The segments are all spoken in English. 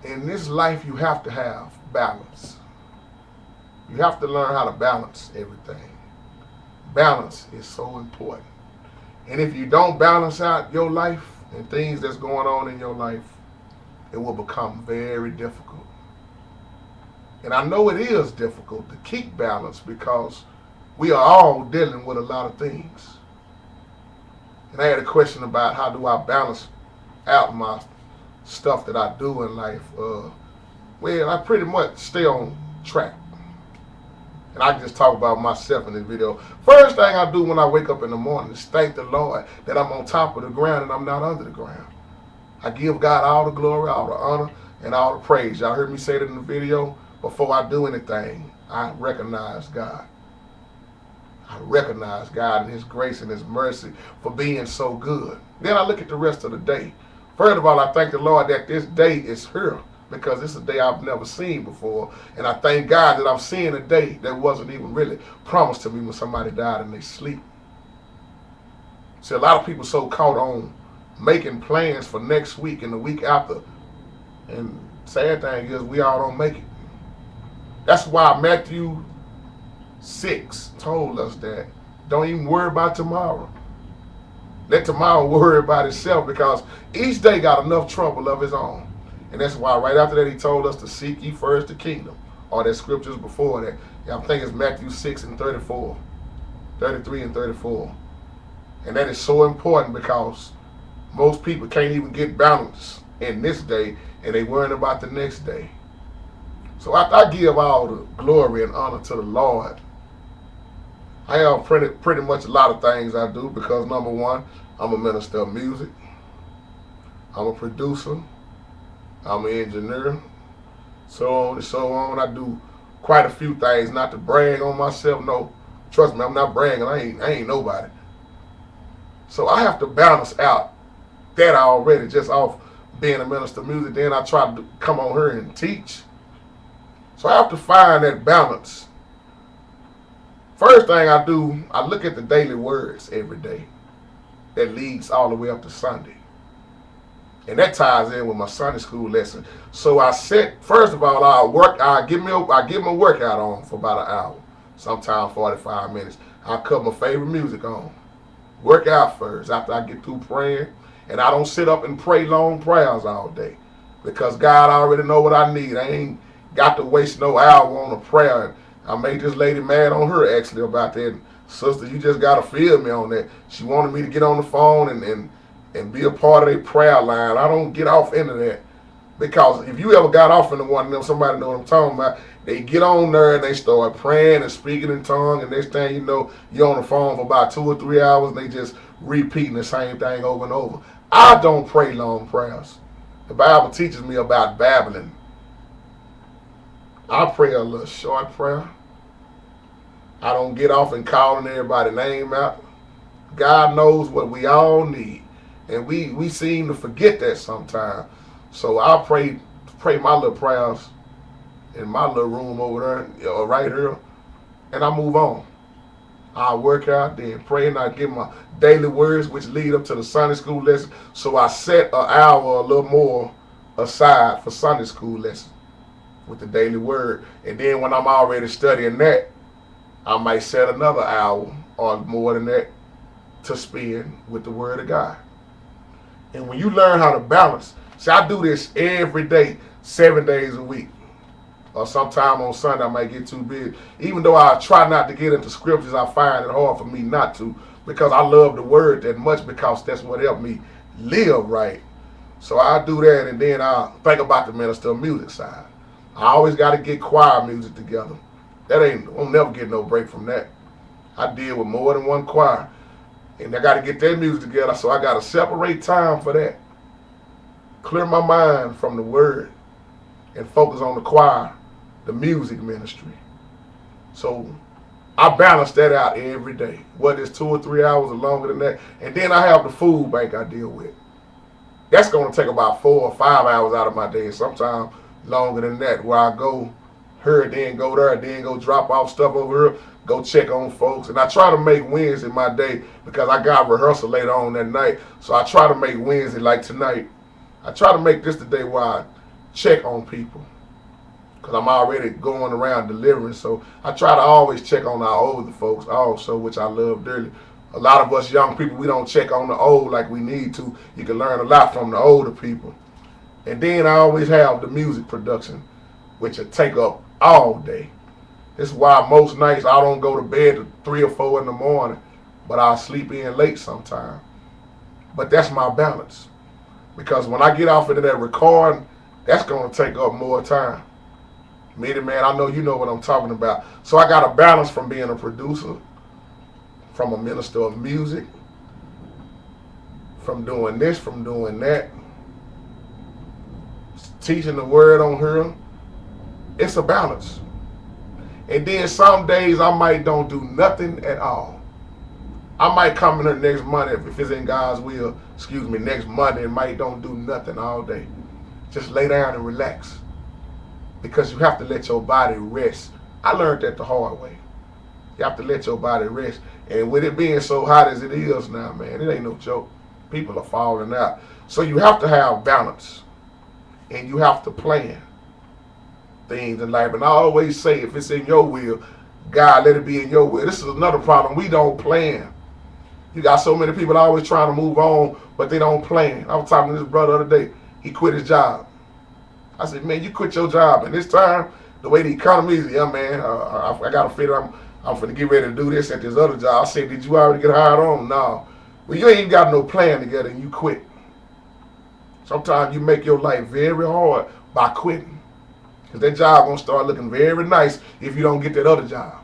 in this life you have to have balance. You have to learn how to balance everything. Balance is so important. And if you don't balance out your life and things that's going on in your life, it will become very difficult. And I know it is difficult to keep balance because we are all dealing with a lot of things. And I had a question about how do I balance out my stuff that I do in life. Well, I pretty much stay on track. And I can just talk about myself in this video. First thing I do when I wake up in the morning is thank the Lord that I'm on top of the ground and I'm not under the ground. I give God all the glory, all the honor, and all the praise. Y'all heard me say that in the video. Before I do anything, I recognize God. I recognize God and His grace and His mercy for being so good. Then I look at the rest of the day. First of all, I thank the Lord that this day is here because it's a day I've never seen before. And I thank God that I'm seeing a day that wasn't even really promised to me when somebody died in their sleep. See, a lot of people so caught on making plans for next week and the week after. And sad thing is we all don't make it. That's why Matthew 6 told us that don't even worry about tomorrow. Let tomorrow worry about itself because each day got enough trouble of its own. And that's why right after that He told us to seek ye first the kingdom. Or that scriptures before that. I think it's Matthew 6 and 34. 33 and 34. And that is so important because most people can't even get balance in this day and they worrying about the next day. So I give all the glory and honor to the Lord. I have pretty much a lot of things I do because number one, I'm a minister of music. I'm a producer. I'm an engineer. So on and so on. I do quite a few things, not to brag on myself. No, trust me, I'm not bragging. I ain't nobody. So I have to balance out that already just off being a minister of music. Then I try to come on here and teach. So I have to find that balance. First thing I do, I look at the daily words every day. That leads all the way up to Sunday. And that ties in with my Sunday school lesson. So I set, first of all, I get my workout on for about an hour. Sometimes 45 minutes. I cut my favorite music on. Work out first after I get through praying. And I don't sit up and pray long prayers all day. Because God already know what I need. I ain't got to waste no hour on a prayer. I made this lady mad on her actually about that. Sister, you just got to feel me on that. She wanted me to get on the phone and be a part of their prayer line. I don't get off into that. Because if you ever got off into one of them, somebody know what I'm talking about. They get on there and they start praying and speaking in tongues. And next thing you know, you're on the phone for about 2 or 3 hours and they just repeating the same thing over and over. I don't pray long prayers. The Bible teaches me about babbling. I pray a little short prayer. I don't get off and calling everybody's name out. God knows what we all need. And we seem to forget that sometimes. So I pray my little prayers in my little room over there, or right here, and I move on. I work out, then pray, and I get my daily words, which lead up to the Sunday school lesson. So I set an hour or a little more aside for Sunday school lesson with the daily word. And then when I'm already studying that, I might set another hour or more than that to spend with the Word of God. And when you learn how to balance, see, I do this every day, 7 days a week. Or sometime on Sunday I might get too busy. Even though I try not to get into scriptures, I find it hard for me not to because I love the Word that much because that's what helped me live right. So I do that and then I think about the minister of music side. I always got to get choir music together. Won't never get no break from that. I deal with more than one choir. And I got to get that music together, so I got to separate time for that. Clear my mind from the word and focus on the choir, the music ministry. So I balance that out every day, whether it's 2 or 3 hours or longer than that. And then I have the food bank I deal with. That's going to take about 4 or 5 hours out of my day, sometimes longer than that, where I go here, then go there, then go drop off stuff over here, go check on folks. And I try to make Wednesday my day because I got rehearsal later on that night. So I try to make Wednesday like tonight. I try to make this the day where I check on people. Because I'm already going around delivering. So I try to always check on our older folks also, which I love dearly. A lot of us young people, we don't check on the old like we need to. You can learn a lot from the older people. And then I always have the music production, which will take up all day. This is why most nights I don't go to bed at 3 or 4 in the morning, but I'll sleep in late sometime. But that's my balance. Because when I get off into that recording, that's going to take up more time. Meaning, man, I know you know what I'm talking about. So I got a balance from being a producer, from a minister of music, from doing this, from doing that, teaching the word on here. It's a balance. And then some days I might don't do nothing at all. I might come in here next Monday, if it's in God's will, next Monday, and might don't do nothing all day. Just lay down and relax. Because you have to let your body rest. I learned that the hard way. You have to let your body rest. And with it being so hot as it is now, man, it ain't no joke. People are falling out. So you have to have balance. And you have to plan things in life. And I always say, if it's in your will, God, let it be in your will. This is another problem. We don't plan. You got so many people always trying to move on, but they don't plan. I was talking to this brother the other day. He quit his job. I said, man, you quit your job. And this time, the way the economy is, yeah, man, I got to figure I'm finna get ready to do this at this other job. I said, did you already get hired on? No. Well, you ain't got no plan together and you quit. Sometimes you make your life very hard by quitting. Because that job going to start looking very nice if you don't get that other job.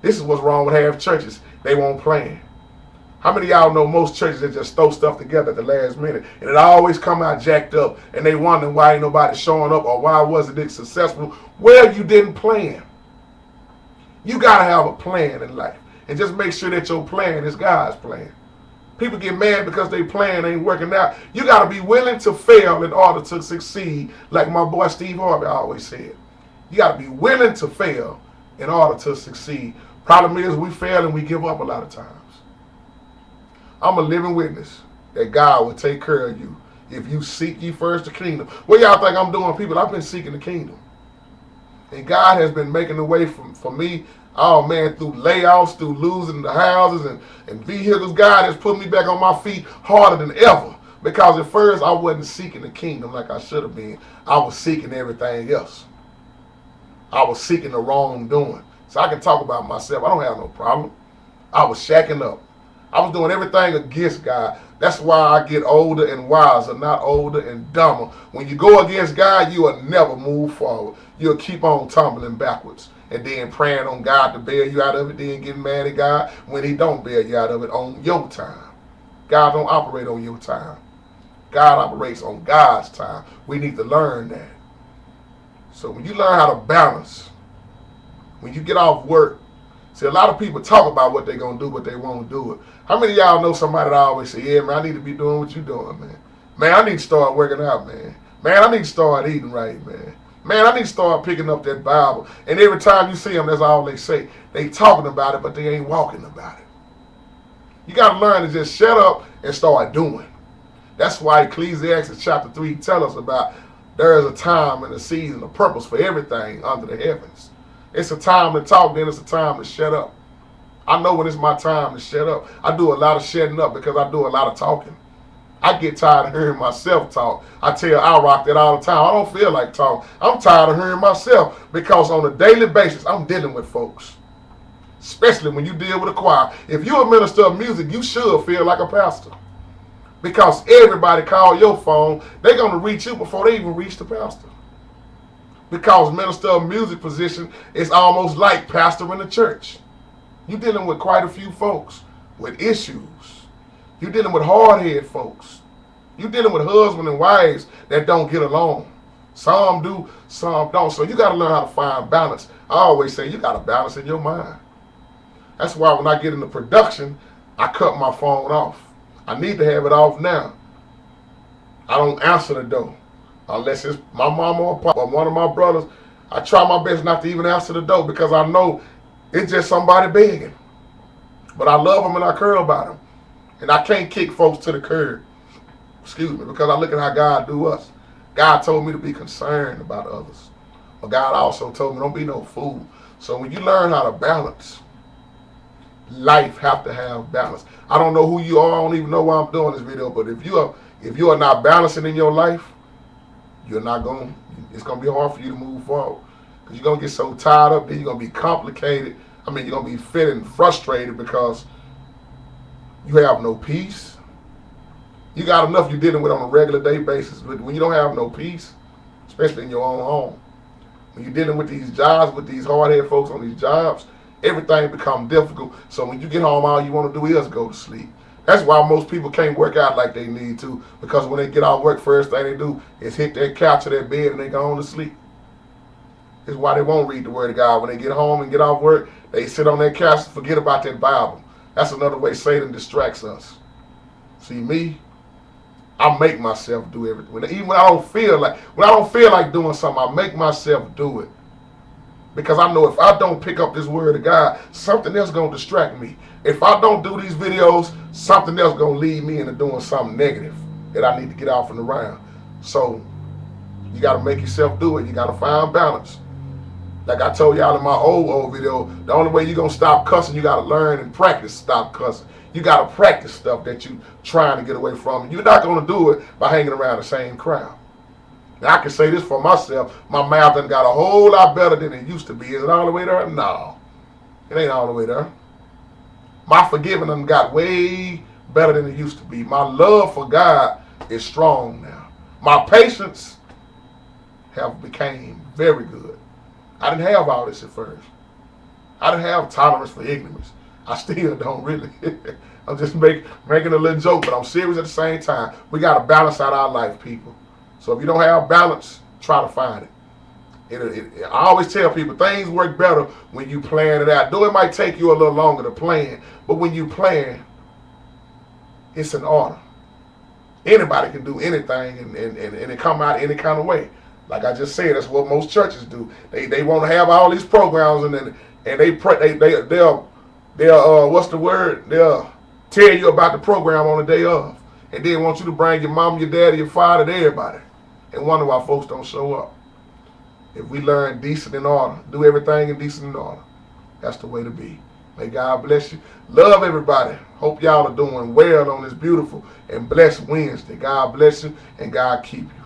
This is what's wrong with half churches. They won't plan. How many of y'all know most churches that just throw stuff together at the last minute and it always come out jacked up and they wonder why ain't nobody showing up or why wasn't it successful? Well, you didn't plan. You got to have a plan in life and just make sure that your plan is God's plan. People get mad because their plan ain't working out. You got to be willing to fail in order to succeed, like my boy Steve Harvey always said. You got to be willing to fail in order to succeed. Problem is we fail and we give up a lot of times. I'm a living witness that God will take care of you if you seek ye first the kingdom. What y'all think I'm doing, people? I've been seeking the kingdom. And God has been making the way for me, oh man, through layoffs, through losing the houses and vehicles. God has put me back on my feet harder than ever. Because at first I wasn't seeking the kingdom like I should have been. I was seeking everything else. I was seeking the wrongdoing. So I can talk about myself. I don't have no problem. I was shacking up. I was doing everything against God. That's why I get older and wiser, not older and dumber. When you go against God, you will never move forward. You'll keep on tumbling backwards. And then praying on God to bail you out of it, then getting mad at God when he don't bail you out of it on your time. God don't operate on your time. God operates on God's time. We need to learn that. So when you learn how to balance, when you get off work, see, a lot of people talk about what they're going to do, but they won't do it. How many of y'all know somebody that always say, yeah, man, I need to be doing what you're doing, man. Man, I need to start working out, man. Man, I need to start eating right, man. Man, I need to start picking up that Bible. And every time you see them, that's all they say. They talking about it, but they ain't walking about it. You got to learn to just shut up and start doing. That's why Ecclesiastes chapter 3 tell us about there is a time and a season, a purpose for everything under the heavens. It's a time to talk, then it's a time to shut up. I know when it's my time to shut up. I do a lot of shutting up because I do a lot of talking. I get tired of hearing myself talk. I tell I rock that all the time. I don't feel like talking. I'm tired of hearing myself because on a daily basis, I'm dealing with folks. Especially when you deal with a choir. If you're a minister of music, you should feel like a pastor. Because everybody call your phone, they're going to reach you before they even reach the pastor. Because minister of music position is almost like pastor in the church. You're dealing with quite a few folks with issues. You're dealing with hard-headed folks. You're dealing with husbands and wives that don't get along. Some do, some don't. So you got to learn how to find balance. I always say you got to balance in your mind. That's why when I get into production, I cut my phone off. I need to have it off now. I don't answer the door. Unless it's my mama or papa or one of my brothers, I try my best not to even answer the door because I know it's just somebody begging. But I love them and I care about them. And I can't kick folks to the curb. Excuse me, because I look at how God do us. God told me to be concerned about others. But God also told me don't be no fool. So when you learn how to balance, life have to have balance. I don't know who you are. I don't even know why I'm doing this video. But if you are not balancing in your life, you're not going. It's going to be hard for you to move forward because you're going to get so tied up. Then you're going to be complicated. I mean, you're going to be feeling frustrated because you have no peace. You got enough you're dealing with on a regular day basis. But when you don't have no peace, especially in your own home, when you're dealing with these jobs, with these hard-headed folks on these jobs, everything becomes difficult. So when you get home, all you want to do is go to sleep. That's why most people can't work out like they need to, because when they get off work, first thing they do is hit their couch or their bed and they go on to sleep. It's why they won't read the Word of God. When they get home and get off work, they sit on their couch and forget about that Bible. That's another way Satan distracts us. See, me, I make myself do everything. Even when I don't feel like doing something, I make myself do it. Because I know if I don't pick up this Word of God, something else is going to distract me. If I don't do these videos, something else is going to lead me into doing something negative that I need to get off and around. So you got to make yourself do it. You got to find balance. Like I told y'all in my old video, the only way you're going to stop cussing, you got to learn and practice stop cussing. You got to practice stuff that you're trying to get away from. You're not going to do it by hanging around the same crowd. Now, I can say this for myself. My mouth done got a whole lot better than it used to be. Is it all the way there? No. It ain't all the way there. My forgiving done got way better than it used to be. My love for God is strong now. My patience have became very good. I didn't have all this at first. I didn't have tolerance for ignorance. I still don't really. I'm just making a little joke, but I'm serious at the same time. We got to balance out our life, people. So if you don't have balance, try to find it. I always tell people things work better when you plan it out. Though it might take you a little longer to plan, but when you plan, it's an order. Anybody can do anything and it come out any kind of way. Like I just said, that's what most churches do. They want to have all these programs and they'll what's the word? They'll tell you about the program on the day of, and then want you to bring your mom, your dad, your father, to everybody, and wonder why folks don't show up. If we learn decent and order, do everything in decent and order, that's the way to be. May God bless you. Love everybody. Hope y'all are doing well on this beautiful and blessed Wednesday. God bless you and God keep you.